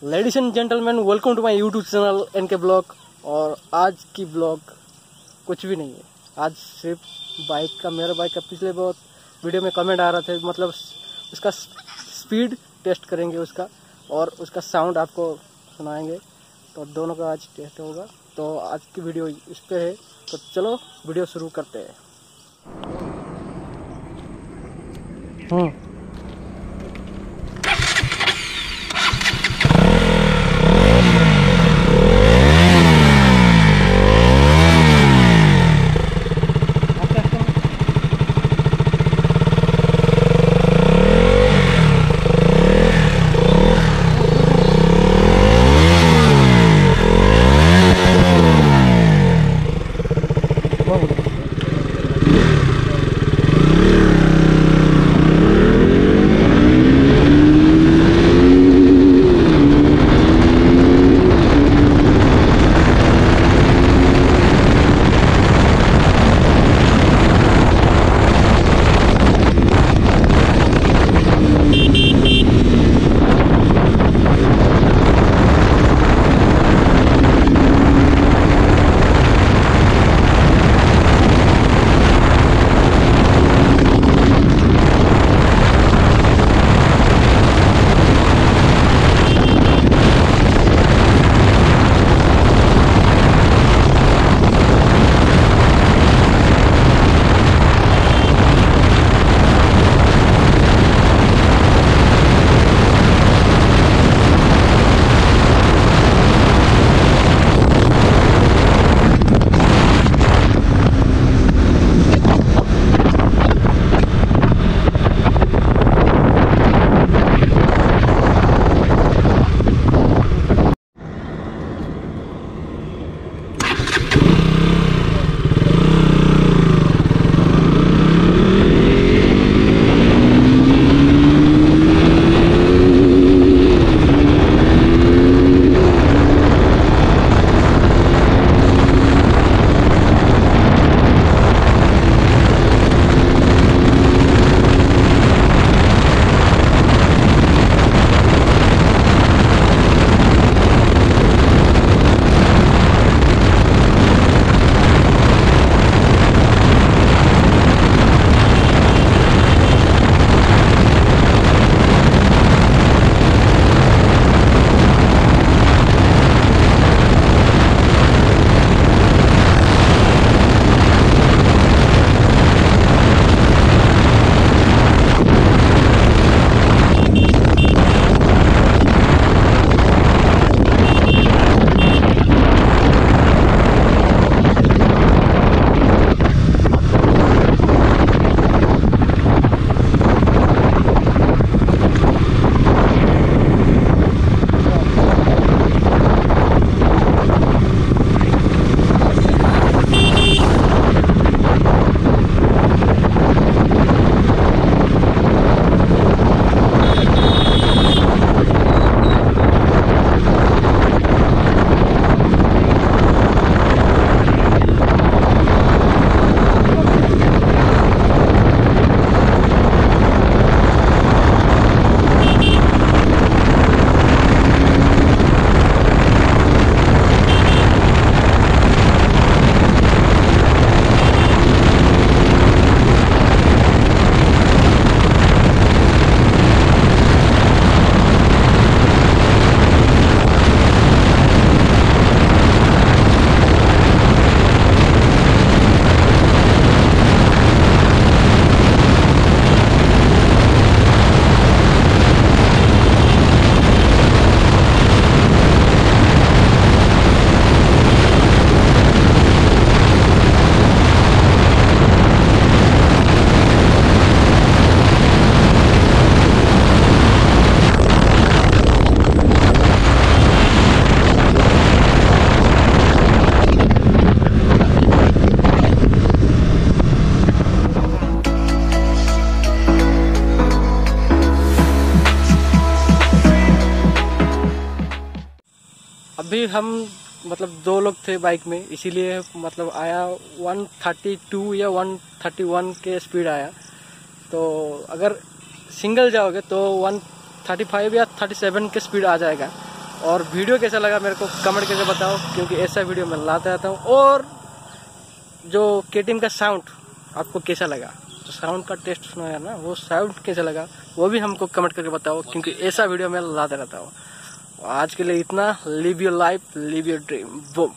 Ladies and gentleman, welcome to my YouTube channel NK blog. और आज की blog कुछ भी नहीं है, आज सिर्फ बाइक का, मेरा बाइक का पिछले बहुत वीडियो में कमेंट आ रहा था, मतलब उसका स्पीड टेस्ट करेंगे उसका, और उसका साउंड आपको सुनाएंगे। तो दोनों का आज टेस्ट होगा। तो आज की वीडियो इस पे है, तो चलो वीडियो शुरू करते हैं। अभी हम मतलब दो लोग थे बाइक में, इसीलिए मतलब आया 132 या 131 के स्पीड आया। तो अगर सिंगल जाओगे तो 135 या 37 के स्पीड आ जाएगा। और वीडियो कैसा लगा मेरे को कमेंट करके बताओ, क्योंकि ऐसा वीडियो मैं लाता रहता हूँ। और जो KTM का साउंड आपको कैसा लगा, तो साउंड का टेस्ट सुना है ना, वो साउंड कैसा लगा वो भी हमको कमेंट करके बताओ, क्योंकि ऐसा वीडियो मैं लाता रहता हूँ। आज के लिए इतना। Live your life, live your dream, boom.